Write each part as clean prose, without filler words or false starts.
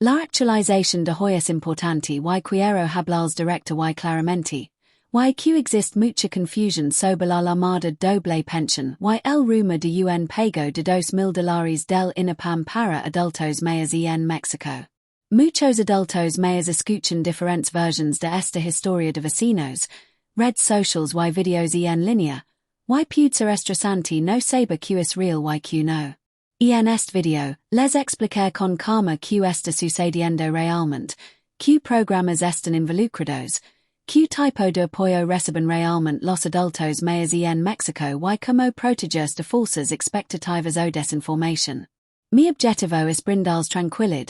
La actualización de hoyas importante y quiero hablarles directo y claramente. Y que existe mucha confusión sobre la llamada doble pensión y el rumor de un pago de $2,000 del INAPAM para adultos mayores en México. Muchos adultos mayores escuchan diferentes versiones de esta historia de vecinos, redes sociales y videos en línea, y puede ser estresante no saber que es real y que no. En este video, les explicar con calma que está sucediendo realmente, que programas están involucrados, ¿qué tipo de apoyo reciben realmente los adultos mayores en México y cómo protegerse de falsas expectativas o desinformación? Mi objetivo es brindarles tranquilidad,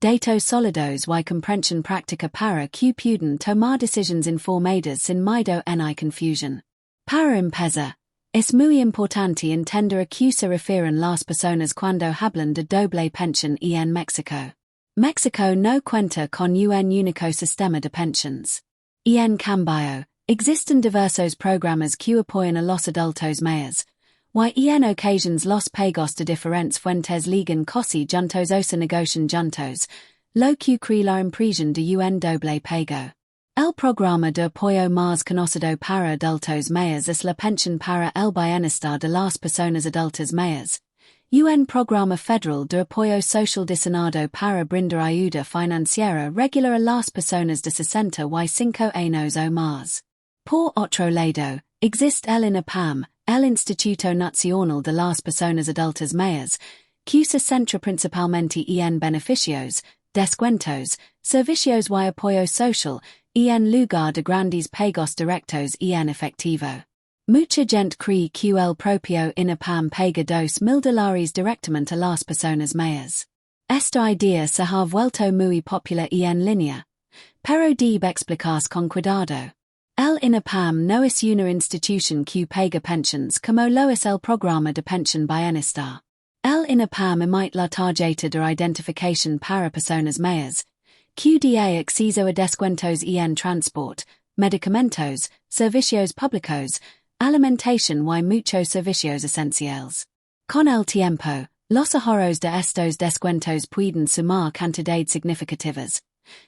datos sólidos y comprensión práctica para que puedan tomar decisiones informadas sin miedo ni confusión. Para empezar, es muy importante entender a qué se refieren las personas cuando hablan de doble pensión en México. México no cuenta con un único sistema de pensiones. En cambio, existen diversos programas que apoyan a los adultos mayores, y en ocasiones los pagos de diferentes fuentes ligan casi juntos o se negocian juntos, lo que crea la impresión de un doble pago. El programa de apoyo más conocido para adultos mayores es la pensión para el bienestar de las personas adultas mayores, un programa federal de apoyo social diseñado para brindar ayuda financiera regular a las personas de 65 años o más. Por otro lado, existe el INAPAM, el Instituto Nacional de las Personas Adultas Mayores, que se centra principalmente en beneficios, descuentos, servicios y apoyo social, en lugar de grandes pagos directos en efectivo. Mucha gente cree que el propio INAPAM paga $2,000 directamente a las personas mayores. Esta idea se ha vuelto muy popular en línea, pero debe explicarse con cuidado. El INAPAM no es una institución que paga pensiones como lo es el programa de pensión bienestar. El INAPAM emite la tarjeta de identificación para personas mayores, que da acceso a descuentos en transporte, medicamentos, servicios públicos, alimentación y muchos servicios esenciales. Con el tiempo, los ahorros de estos descuentos pueden sumar cantidades significativas,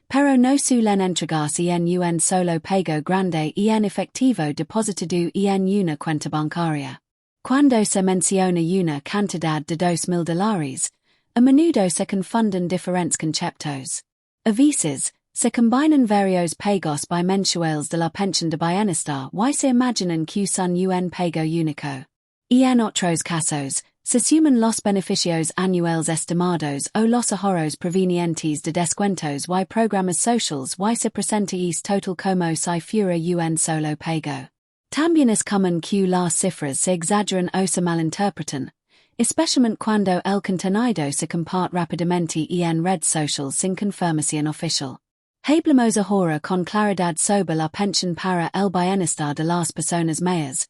pero no suelen entregarse en un solo pago grande en efectivo depositado en una cuenta bancaria. Cuando se menciona una cantidad de $2,000, a menudo se confunden diferentes conceptos. A veces, se combinan varios pagos bimensuales de la pensión de bienestar y se imaginan que son un pago único. En otros casos, se suman los beneficios anuales estimados o los ahorros provenientes de descuentos y programas sociales y se presenta este total como si fuera un solo pago. También es común que las cifras se exageran o se malinterpretan, especialmente cuando el contenido se comparte rápidamente en redes sociales sin confirmación oficial. Hablemos ahora con claridad sobre la pensión para el bienestar de las personas mayores,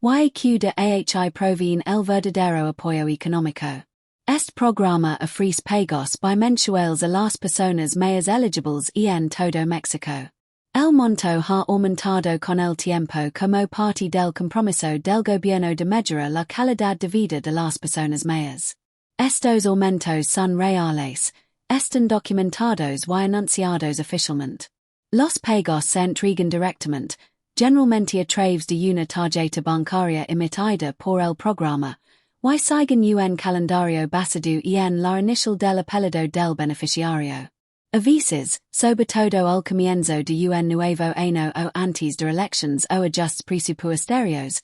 y que de ahí proveen el verdadero apoyo económico. Este programa ofrece pagos bimensuales a las personas mayores elegibles en todo México. El monto ha aumentado con el tiempo como parte del compromiso del gobierno de mejorar la calidad de vida de las personas mayores. Estos aumentos son reales, están documentados y anunciados oficialmente. Los pagos se entregan directamente, generalmente a través de una tarjeta bancaria emitida por el programa, y siguen un calendario basado en la inicial del apellido del beneficiario. A veces, sobre todo al comienzo de un nuevo año o antes de elecciones o ajustes presupuestarios,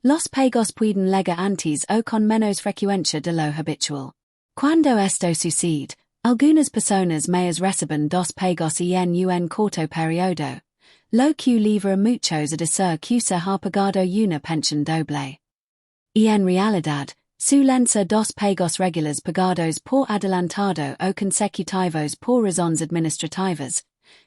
los pagos pueden llegar antes o con menos frecuencia de lo habitual. Cuando esto sucede, algunas personas mayores reciben dos pagos en un corto periodo, lo que lleva a muchos a decir que se ha pagado una pensión doble. En realidad, suelen ser dos pagos regulares pagados por adelantado o consecutivos por razones administrativas,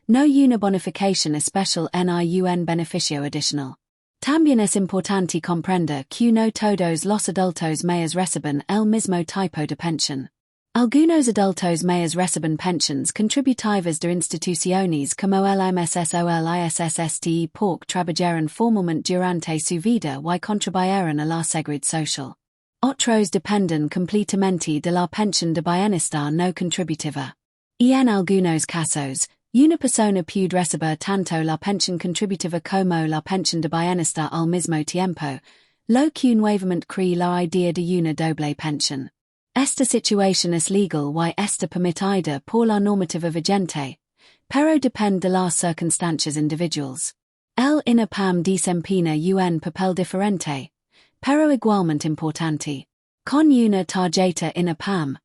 no una bonificación especial ni un beneficio adicional. También es importante comprender que no todos los adultos mayores reciben el mismo tipo de pensión. Algunos adultos mayores reciben pensiones contributivas de instituciones como el IMSS o el ISSSTE porque trabajaron formalmente durante su vida y contribuyeron a la seguridad social. Otros dependen completamente de la pensión de bienestar no contributiva. En algunos casos, una persona puede recibir tanto la pensión contributiva como la pensión de bienestar al mismo tiempo, lo que nuevamente crea la idea de una doble pensión. Esta situación es legal y está permitida por la normativa vigente, pero depende de las circunstancias individuales. El INAPAM desempeña un papel diferente, pero igualmente importante. Con una tarjeta INAPAM,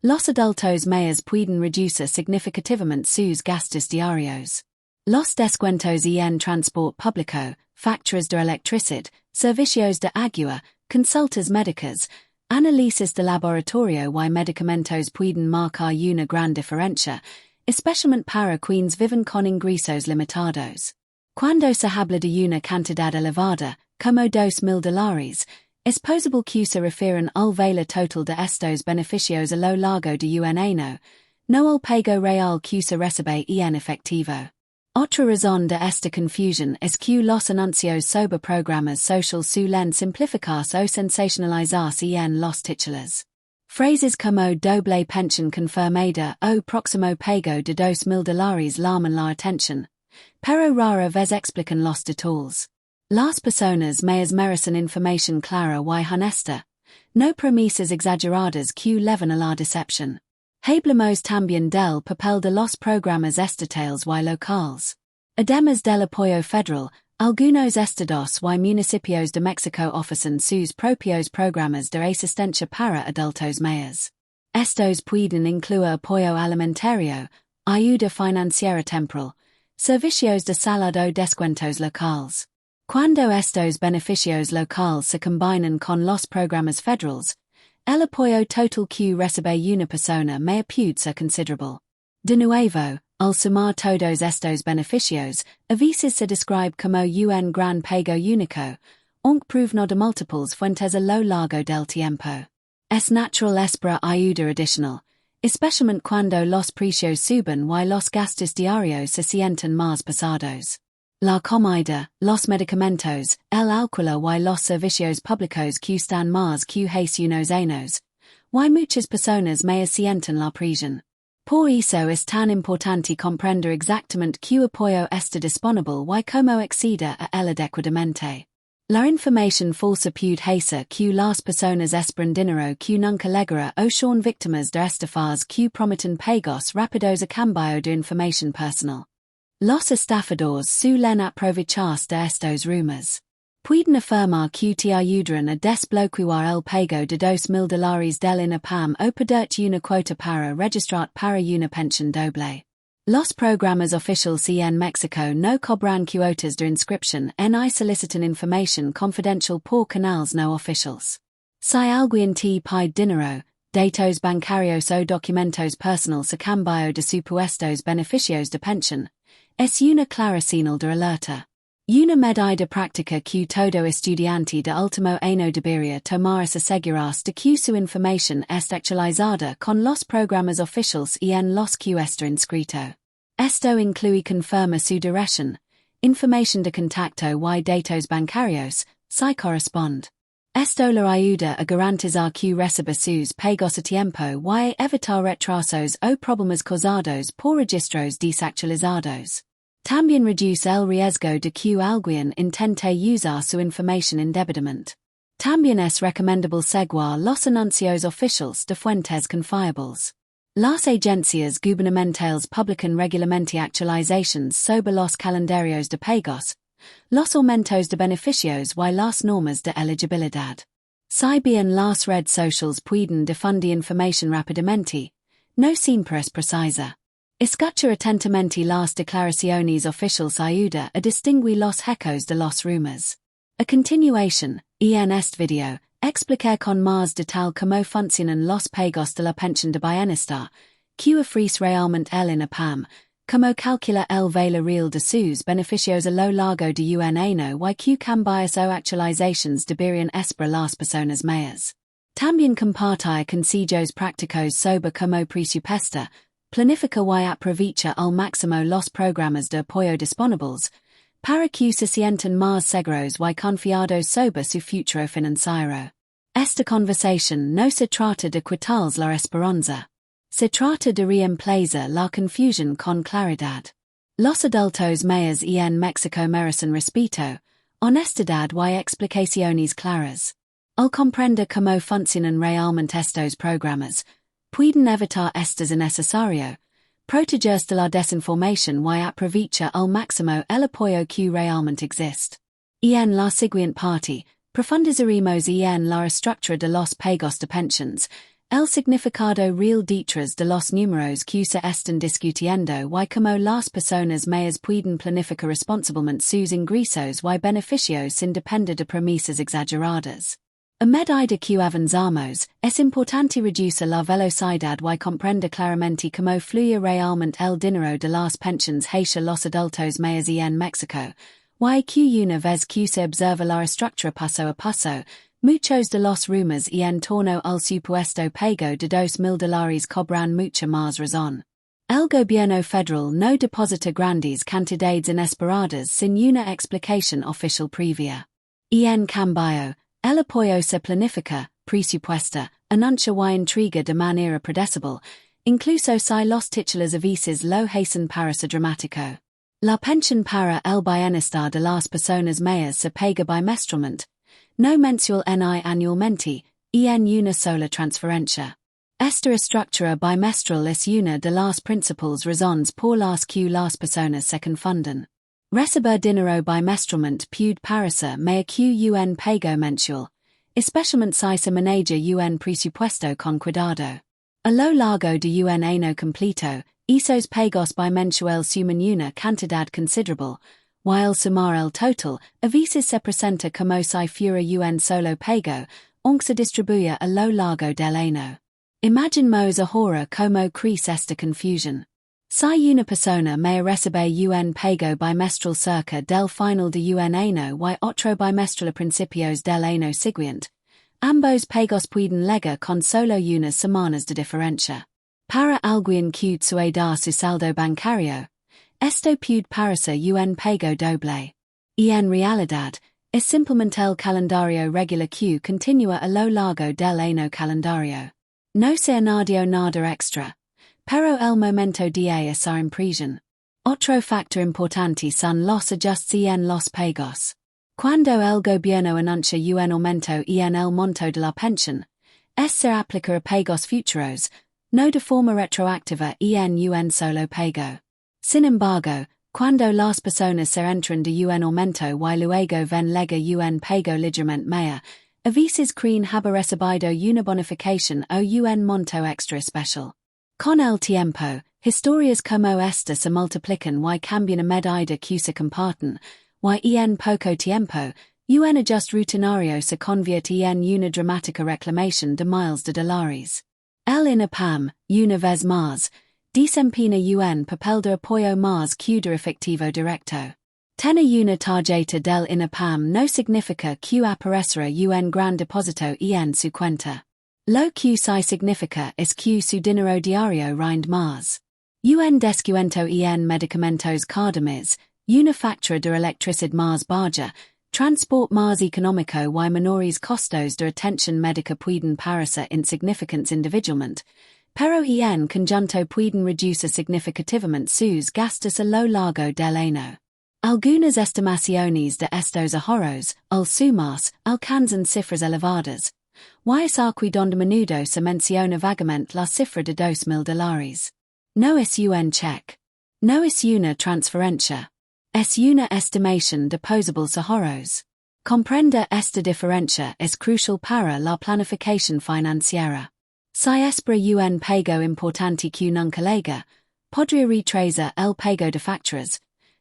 los adultos mayores pueden reducir significativamente sus gastos diarios. Los descuentos en transporte público, facturas de electricidad, servicios de agua, consultas médicas, análisis de laboratorio y medicamentos pueden marcar una gran diferencia, especialmente para quienes viven con ingresos limitados. Cuando se habla de una cantidad elevada, como $2,000, es posible que se refieran al valor total de estos beneficios a lo largo de un año, no al pago real que se recibe en efectivo. Otra razón de esta confusión es que los anuncios sobre programas sociales suelen simplificarse o sensacionalizarse en los titulares. Phrases como doble pensión confirmada o próximo pago de $2,000 llaman la atención, pero rara vez explican los detalles. Las personas mayores merecen información clara y honesta, no promesas exageradas que llevan a la decepción. Hablamos también del papel de los programas estatales y locales. Además del apoyo federal, algunos estados y municipios de México ofrecen sus propios programas de asistencia para adultos mayores. Estos pueden incluir apoyo alimentario, ayuda financiera temporal, servicios de salud o descuentos locales. Cuando estos beneficios locales se combinan con los programas federales, el apoyo total que recibe una persona may puede ser considerable. De nuevo, al sumar todos estos beneficios, a veces se describe como un gran pago único, aunque proveno de múltiples fuentes a lo largo del tiempo. Es natural esperar ayuda adicional, especialmente cuando los precios suben y los gastos diarios se sienten más pesados. La comida, los medicamentos, el alquiler y los servicios públicos que están más que unos años, y muchas personas me sienten la presión. Por eso es tan importante comprender exactamente qué apoyo está disponible y cómo acceder a él adecuadamente. La información falsa puede hacer que las personas esperan dinero que nunca llegará o son víctimas de estafas que prometen pagos rápidos a cambio de información personal. Los estafadores suelen aprovecharse de estos rumores. Pueden afirmar que te ayudarán a desbloquear el pago de $2,000 del INAPAM o pederte una cuota para registrar para una pensión doble. Los programas oficiales en México no cobran cuotas de inscripción ni solicitan información confidencial por canales no oficiales. Si alguien te pide dinero, datos bancarios o documentos personales a cambio de supuestos beneficios de pensión, es una clara señal de alerta. Una medida práctica que todo estudiante de último año debería tomar es asegurarse de que su información está actualizada con los programas oficiales y en los que está inscrito. Esto incluye confirmar su dirección, información de contacto y datos bancarios, si corresponde. Esto le ayuda a garantizar que reciba sus pagos a tiempo y evitar retrasos o problemas causados por registros desactualizados. También reduce el riesgo de que alguien intente usar su información indebidamente. También es recomendable seguir los anuncios oficiales de fuentes confiables. Las agencias gubernamentales publican regularmente actualizaciones sobre los calendarios de pagos, los aumentos de beneficios y las normas de elegibilidad. Si bien las redes sociales pueden difundir información rápidamente, no siempre es precisa. Escuchar atentamente las declaraciones oficiales ayuda a distinguir los ecos de los rumores. A continuación, en este video, explicar con más detalle cómo funcionan los pagos de la pensión de bienestar, que ofrece realmente el INAPAM, cómo calcula el valor real de sus beneficios a lo largo de un año y qué cambios o actualizaciones deberían esperar las personas mayores. También compartir consejos prácticos sobre cómo presupuesta, planifica y aprovecha al máximo los programas de apoyo disponibles, para que se sientan más seguros y confiados sobre su futuro financiero. Esta conversación no se trata de quitarles la esperanza. Se trata de reemplazar la confusión con claridad. Los adultos mayores en México merecen respeto, honestidad y explicaciones claras. Al comprender cómo funcionan realmente estos programas, pueden evitar estas innecesario, protegerse de la desinformación y aprovechar al máximo el apoyo que realmente existe. En la siguiente parte, profundizaremos en la estructura de los pagos de pensiones, el significado real detrás de los números que se están discutiendo y cómo las personas mayores pueden planificar responsablemente sus ingresos y beneficios sin depender de promesas exageradas. A medida que avanzamos, es importante reducir la velocidad y comprender claramente cómo fluye realmente el dinero de las pensiones hacia los adultos mayores en México, y que una vez que se observa la estructura paso a paso, muchos de los rumores en torno al supuesto pago de $2,000 cobran mucha más razón. El gobierno federal no deposita grandes cantidades inesperadas sin una explicación oficial previa. En cambio, el apoyo se planifica, presupuesta, anuncia y intriga de manera predecible, incluso si los titulares a veces lo hacen para ser dramático. La pensión para el bienestar de las personas mayores se paga bimestralmente, no mensual ni anualmente, en una sola transferencia. Esta estructura bimestral es una de las principales razones por las que las personas se confunden. Recibir dinero bimestralmente puede parecer mejor que un pago mensual, especialmente si se maneja un presupuesto con cuidado. A lo largo de un año completo, esos pagos bimensuales suman una cantidad considerable, while sumar el total, a veces se presenta como si fuera un solo pago, aunque se distribuya a lo largo del año. Imaginemos ahora cómo crece esta confusión. Si una persona may recibe un pago bimestral cerca del final de un año y otro bimestral a principios del año siguiente, ambos pagos pueden llegar con solo unas semanas de diferencia. Para alguien que sueda su saldo bancario, esto puede parecer un pago doble. Y en realidad, es simplemente el calendario regular que continúa a lo largo del año calendario. No se añadió nada extra, pero el momento de esa impresión. Otro factor importante son los ajustes en los pagos. Cuando el gobierno anuncia un aumento en el monto de la pensión, se aplica a pagos futuros, no de forma retroactiva en un solo pago. Sin embargo, cuando las personas se entran de un aumento y luego ven llegar un pago ligeramente mayor, a veces creen haber recibido una bonificación o un monto extra especial. Con el tiempo, historias como esta se multiplican y cambian a medida que se comparten, y en poco tiempo, un ajuste rutinario se convierte en una dramática reclamación de miles de dólares. El INAPAM, una vez más, desempeña un papel de apoyo más que de efectivo directo. Tener una tarjeta del INAPAM no significa que aparecerá un gran depósito en su cuenta. Lo que sí significa es que su dinero diario rinde más. Un descuento en medicamentos cada mes, una factura de electricidad más baja, transport más económico y menores costos de atención médica pueden parecer insignificantes individualmente, pero en conjunto pueden reducir significativamente sus gastos a lo largo del año. Algunas estimaciones de estos ahorros, al sumarse, alcanzan cifras elevadas. Y es aquí donde menudo se menciona vagamente la cifra de $2,000. No es un cheque. No es una transferencia. Es una estimación de posibles ahorros. Comprender esta diferencia es crucial para la planificación financiera. Si espera un pago importante que nunca llega, podría retrasar el pago de facturas,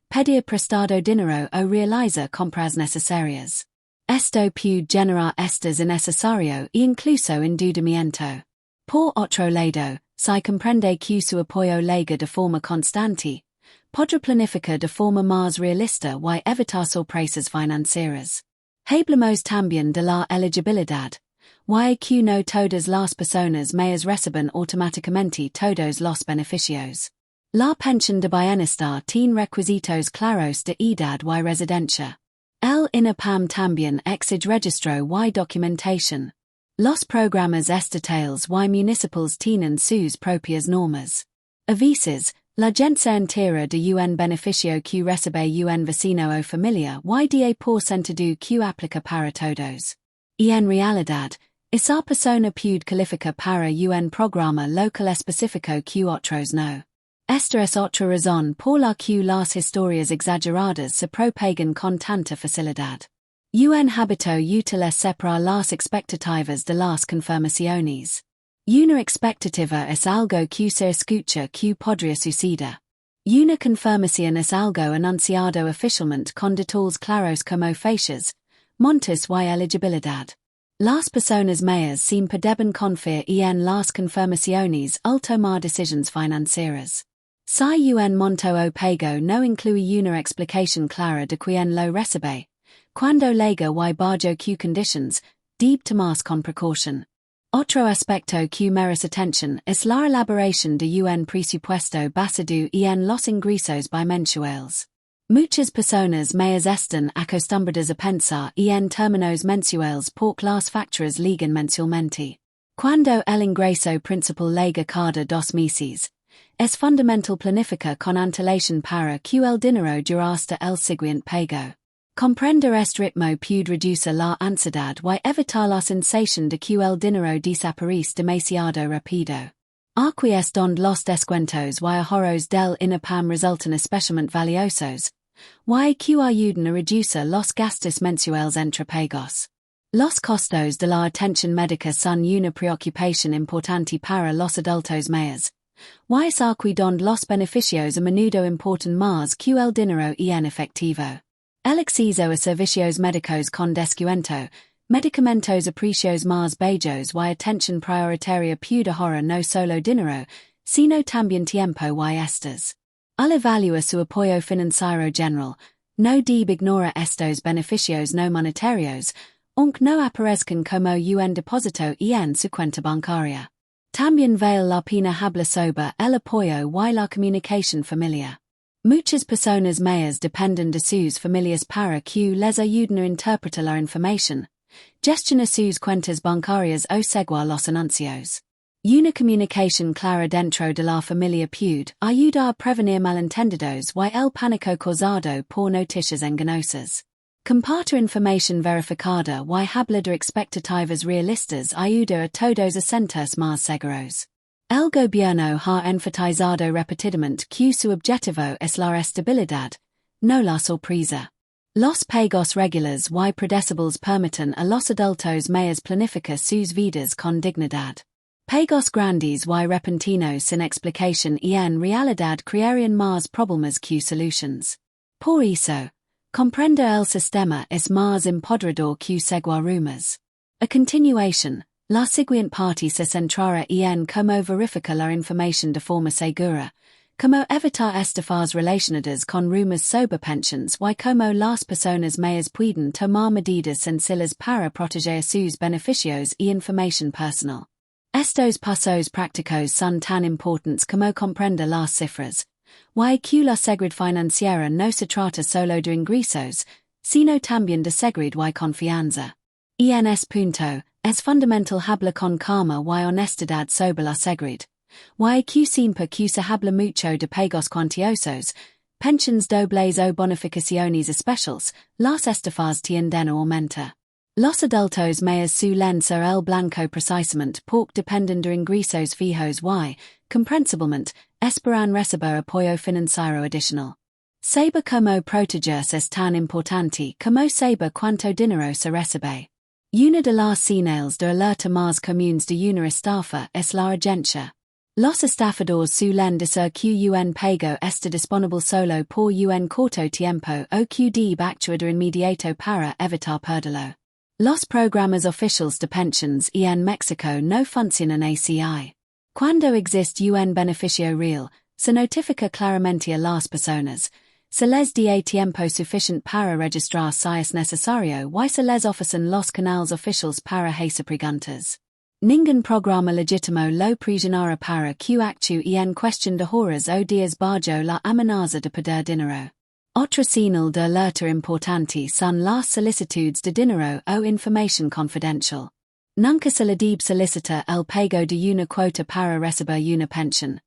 pedir prestado dinero o realizar compras necesarias. Esto puede generar estas innecesario e incluso endeudamiento. Por otro lado, si comprende que su apoyo llega de forma constante, podrá planificar de forma más realista y evitar sorpresas financieras. Hablemos también de la elegibilidad, y que no todas las personas mayores reciben automáticamente todos los beneficios. La pensión de bienestar tiene requisitos claros de edad y residencia. El INAPAM también exige registro y documentación. Los programas estatales y municipales tienen sus propias normas. A veces, la gente entera de un beneficio que recibe un vecino o familia y da por sentado que aplica para todos. Y en realidad, esa persona puede calificar para un programa local específico que otros no. Esta es otra razón por la que las historias exageradas se propagan con tanta facilidad. Un hábito útil es separar las expectativas de las confirmaciones. Una expectativa es algo que se escucha que podría suceder. Una confirmación es algo anunciado oficialmente con detalles claros como fechas, montos y elegibilidad. Las personas mayores siempre deben confiar en las confirmaciones al tomar decisiones financieras. Si un monto o pago no incluye una explicación clara de quién lo recibe, cuando llega y bajo qué conditions, debe tomarse con precaución. Otro aspecto que merece atención es la elaboración de un presupuesto basado en los ingresos bimensuales. Muchas personas mayores están acostumbradas a pensar en términos mensuales porque las facturas llegan mensualmente. Cuando el ingreso principal llega cada 2 meses, es fundamental planificar con antelación para que el dinero dure hasta el siguiente pago. Comprender este ritmo puede reducir la ansiedad y evitar la sensación de que el dinero desaparece demasiado rápido. Aquí es donde los descuentos y ahorros del INAPAM resultan especialmente valiosos, y que ayudan a reducir los gastos mensuales entre pagos. Los costos de la atención médica son una preocupación importante para los adultos mayores, y es aquí donde los beneficios a menudo importan más que el dinero en efectivo. El acceso a servicios médicos con descuento, medicamentos a precios más bajos y atención prioritaria puede ahorrar no solo dinero, sino también tiempo y estos. Al evaluar su apoyo financiero general, no debe ignorar estos beneficios no monetarios, aunque no aparezcan como un depósito en su cuenta bancaria. También vale la pena hablar sobre el apoyo y la comunicación familiar. Muchas personas mayores dependen de sus familias para que les ayuden a interpretar la información, gestionar sus cuentas bancarias o seguir los anuncios. Una comunicación clara dentro de la familia puede ayudar a prevenir malentendidos y el pánico causado por noticias engañosas. Compartir información verificada y hablar de expectativas realistas ayuda a todos a sentirse más seguros. El gobierno ha enfatizado repetidamente que su objetivo es la estabilidad, no la sorpresa. Los pagos regulares y predecibles permiten a los adultos mayores planificar sus vidas con dignidad. Pagos grandes y repentinos sin explicación en realidad crearían más problemas que soluciones. Por eso, comprender el sistema es más empoderador que seguir rumores. A continuación, la siguiente parte se centrará en cómo verificar la información de forma segura, cómo evitar estafas relacionadas con rumores sobre pensiones y cómo las personas mayores pueden tomar medidas sencillas para proteger sus beneficios y información personal. Estos pasos prácticos son tan importantes como comprender las cifras, y que la seguridad financiera no se trata solo de ingresos, sino también de seguridad y confianza. En este punto, es fundamental hablar con calma y honestidad sobre la seguridad, y que siempre que se habla mucho de pagos cuantiosos, pensiones dobles o bonificaciones especiales, las estafas tienden a aumentar. Los adultos mayores suelen ser el blanco precisamente porque dependen de ingresos fijos y, comprensiblemente, esperan recibir apoyo financiero adicional. Saber cómo protegerse es tan importante como saber cuánto dinero se recibe. Una de las señales de alerta más comunes de una estafa es la urgencia. Los estafadores suelen decir que un pago está disponible solo por un corto tiempo o que debe actuar de inmediato para evitar perderlo. Los programas oficiales de pensiones en México no funcionan así. Cuando existe un beneficio real, se notifica claramente a las personas, se les da tiempo suficiente para registrar si es necesario y se les ofrecen los canales oficiales para hacer preguntas. Ningún programa legítimo lo presionará para que actúe en cuestión de horas o días bajo la amenaza de perder dinero. Otra señal de alerta importante son las solicitudes de dinero o información confidencial. Nunca se le debe solicitar el pago de una cuota para recibir una pensión,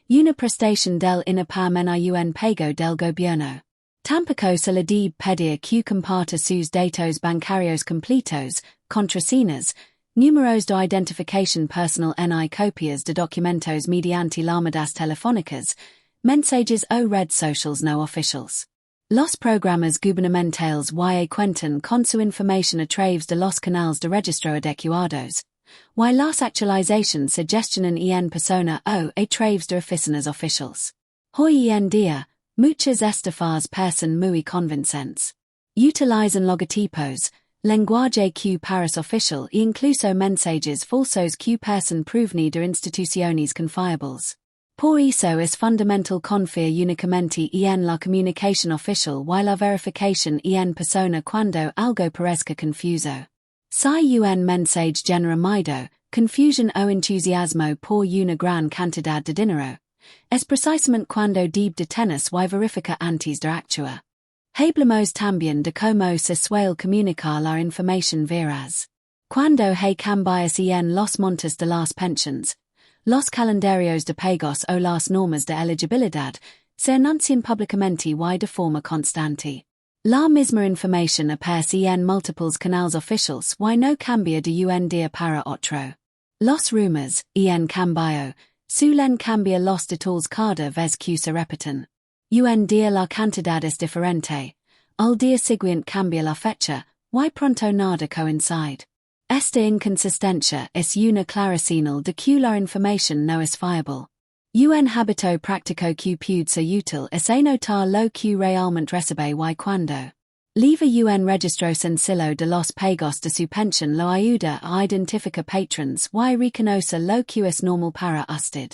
una prestación del INAPAM ni un pago del gobierno. Tampoco se le debe pedir que comparta sus datos bancarios completos, contraseñas, números de identificación personal ni copias de documentos mediante llamadas telefónicas, mensajes o redes sociales no oficiales. Los programas gubernamentales y cuentan con su información a través de los canales de registro adecuados, y las actualizaciones se gestionan en persona o a través de oficinas oficiales. Hoy en día, muchas estafas parecen muy convincentes. Utilizan logotipos, lenguaje que parece oficial e incluso mensajes falsos que parecen provenir de instituciones confiables. Por eso es fundamental confiar únicamente en la comunicación oficial y la verificación en persona cuando algo parezca confuso. Si un mensaje genera miedo, confusión o entusiasmo por una gran cantidad de dinero, es precisamente cuando debe detenerse y verificar antes de actuar. Hablemos también de cómo se suele comunicar la información veraz. Cuando hay cambios en los montos de las pensiones, los calendarios de pagos o las normas de elegibilidad se anuncian públicamente y de forma constante. La misma información aparece en múltiples canales oficiales y no cambia de un día para otro. Los rumores, en cambio, suelen cambiar los detalles cada vez que se repiten. Un día la cantidad es diferente, al día siguiente cambia la fecha, y pronto nada coincide. Esta inconsistencia es una clara señal de que la información no es fiable. Un hábito práctico que puede ser útil es anotar lo que realmente recibe y cuando. Leave un registro sencillo de los pagos de su pensión lo ayuda a identificar patrons y reconocer lo que es normal para usted.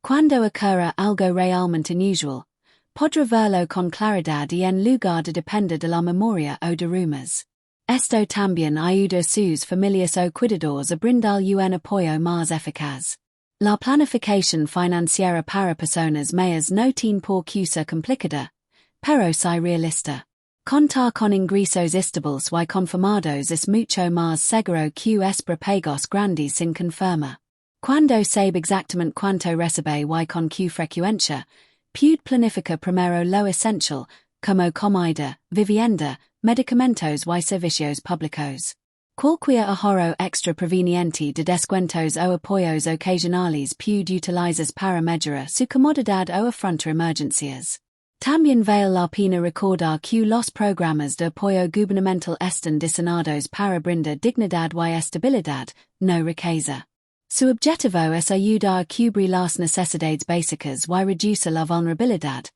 Cuando ocurra algo realmente inusual, podrá verlo con claridad y en lugar de depender de la memoria o de rumores. Esto también ayuda a sus familias o cuidadores a brindar un apoyo más eficaz. La planificación financiera para personas mayores no tiene por qué ser complicada, pero si realista. Contar con ingresos estables y confirmados es mucho más seguro que esperar pagos grandes sin confirma. Cuando sabe exactamente cuánto recibe y con qué frecuencia, puede planificar primero lo esencial, como comida, vivienda, medicamentos y servicios públicos. Cualquier ahorro extra proveniente de descuentos o apoyos ocasionales puede utilizarse para mejorar su comodidad o afrontar emergencias. También vale la pena recordar que los programas de apoyo gubernamental están diseñados para brindar dignidad y estabilidad, no riqueza. Su objetivo es ayudar a cubrir las necesidades básicas y reducir la vulnerabilidad.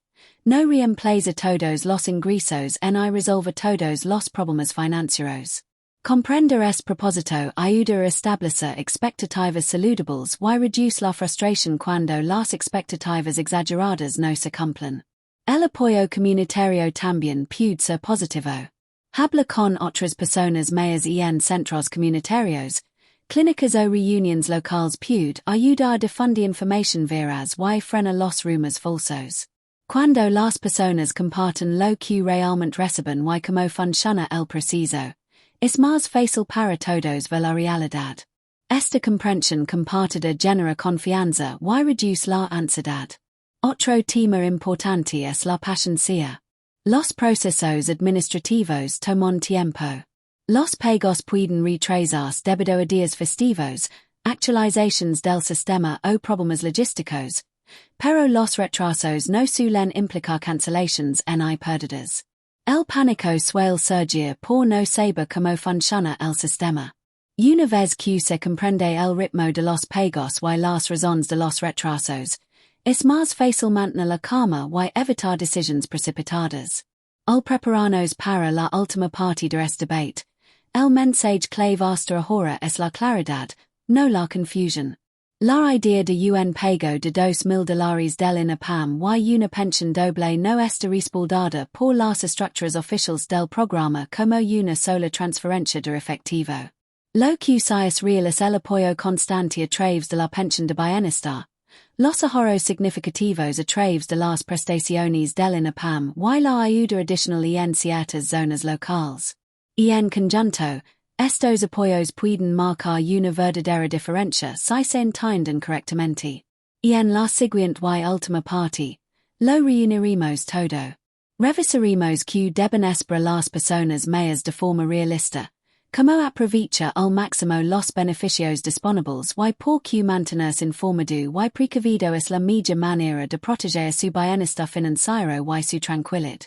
No reemplaza todos los ingresos ni resolve todos los problemas financieros. Comprender este propósito ayuda a establecer expectativas saludables y reduce la frustración cuando las expectativas exageradas no se cumplen. El apoyo comunitario también puede ser positivo. Habla con otras personas mayores en centros comunitarios, clínicas o reuniones locales puede ayudar a difundir información veraz y frenar los rumores falsos. Cuando las personas comparten lo que realmente reciben y cómo funciona el proceso, es más fácil para todos ver la realidad. Esta comprensión compartida genera confianza y reduce la ansiedad. Otro tema importante es la paciencia. Los procesos administrativos toman tiempo. Los pagos pueden retrasarse debido a días festivos, actualizaciones del sistema o problemas logísticos, pero los retrasos no suelen implicar cancelaciones ni pérdidas. El pánico suele surgir por no saber cómo funciona el sistema. Una vez que se comprende el ritmo de los pagos y las razones de los retrasos, es más fácil mantener la calma y evitar decisiones precipitadas. Al prepararnos para la última parte de este debate, el mensaje clave hasta ahora es la claridad, no la confusión. La idea de un pago de $2,000 del INAPAM y una pensión doble no está respaldada por las estructuras oficiales del programa como una sola transferencia de efectivo. Lo que sí es real es el apoyo constante a través de la pensión de bienestar, los ahorros significativos a través de las prestaciones del INAPAM y la ayuda adicional en ciertas zonas locales. Y en conjunto, Estos apoyos pueden marcar una verdadera diferencia si se entienden correctamente. Y en la siguiente y última parte, lo reuniremos todo. Revisaremos que deben esperar las personas mayores de forma realista, como aprovechar al máximo los beneficios disponibles y por que mantenerse informado y precavido es la mejor manera de proteger su bienestar financiero y su tranquilidad.